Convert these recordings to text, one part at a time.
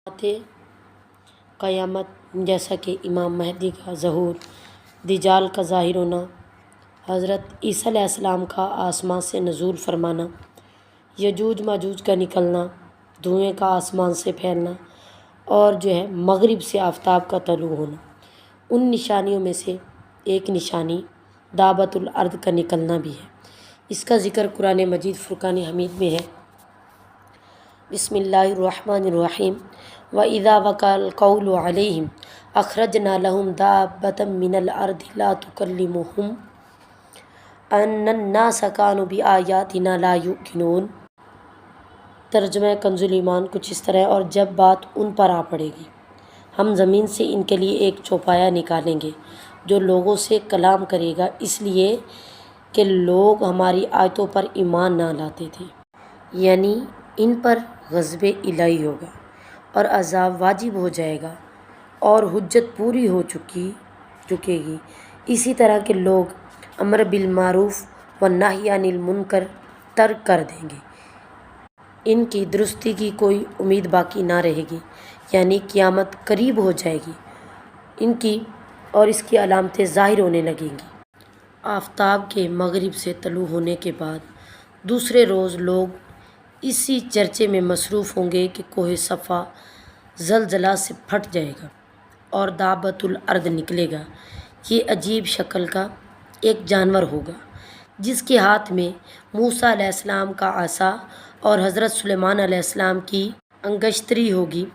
आते क़यामत, जैसा कि इमाम महदी का ज़हूर, दज्जाल का ज़ाहिर होना, हज़रत ईसा अलैहिस्सलाम का आसमान से नुज़ूल फरमाना, यजूज माजूज का निकलना, धुएँ का आसमान से फैलना और मग़रिब से आफ़ताब का तलू होना। उन निशानियों में से एक निशानी दाबतुल अर्द का निकलना भी है। इसका ज़िक्र कुरान मजीद फ़ुरक़ान हमीद में है। बिस्मिल्लाहिर्रहमानिर्रहीम। व इज़ा वक़अल क़ौलु अलैहिम अख़रजना लहुम दाब्बतम मिनल अर्दि ला तुकल्लिमुहुम अन्नन्नास कानू बिआयातिना ला युक़िनून। तर्जुमा कंजुल ईमान कुछ इस तरह, और जब बात उन पर आ पड़ेगी, हम ज़मीन से इनके लिए एक चौपाया निकालेंगे जो लोगों से कलाम करेगा, इसलिए कि लोग हमारी आयतों पर ईमान ना लाते थे। यानी इन पर ग़ज़ब इलाही होगा और अज़ाब वाजिब हो जाएगा और हुज्जत पूरी हो चुकेगी। इसी तरह के लोग अम्र बिल मारूफ़ व नही अनिल मुनकर तर्क कर देंगे। इनकी दुरुस्ती की कोई उम्मीद बाकी ना रहेगी, यानी क़यामत करीब हो जाएगी इनकी और इसकी अलामतें ज़ाहिर होने लगेंगी। आफ़ताब के मग़रिब से तलू होने के बाद दूसरे रोज़ लोग इसी चर्चे में मसरूफ़ होंगे कि कोहे सफ़ा ज़लज़ला से फट जाएगा और दाबतुल अर्द निकलेगा। ये अजीब शक्ल का एक जानवर होगा जिसके हाथ में मूसा अलैहिस्सलाम का आसा और हज़रत सुलेमान अलैहिस्सलाम की अंगश्तरी होगी।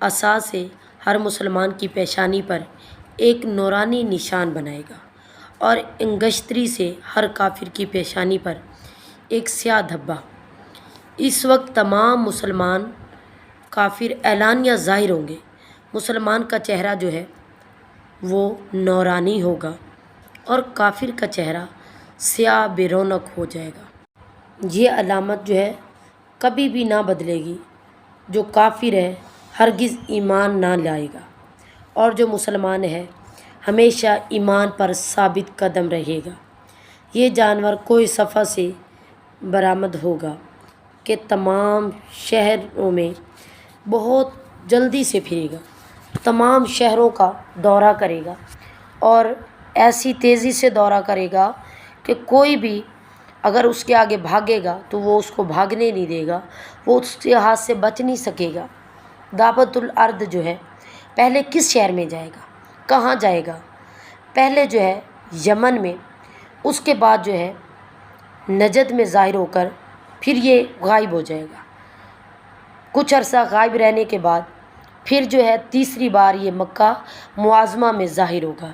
आसा से हर मुसलमान की पेशानी पर एक नूरानी निशान बनाएगा और अंगश्तरी से हर काफिर की पेशानी पर एक स्याह धब्बा। इस वक्त तमाम मुसलमान काफिर एलानिया ज़ाहिर होंगे। मुसलमान का चेहरा वो नूरानी होगा और काफिर का चेहरा स्याह बेरौनक हो जाएगा। ये अलामत कभी भी ना बदलेगी। जो काफिर है हरगिज़ ईमान ना लाएगा और जो मुसलमान है हमेशा ईमान पर साबित कदम रहेगा। ये जानवर कोई सफ़ा से बरामद होगा कि तमाम शहरों में बहुत जल्दी से फिरेगा, तमाम शहरों का दौरा करेगा और ऐसी तेज़ी से दौरा करेगा कि कोई भी अगर उसके आगे भागेगा तो वो उसको भागने नहीं देगा, वो उसके हाथ से बच नहीं सकेगा। दाबतुल अर्द पहले किस शहर में जाएगा, कहाँ जाएगा? पहले यमन में, उसके बाद नजद में ज़ाहिर होकर फिर ये गायब हो जाएगा। कुछ अरसा गायब रहने के बाद फिर तीसरी बार ये मक्का मुआज़मा में ज़ाहिर होगा।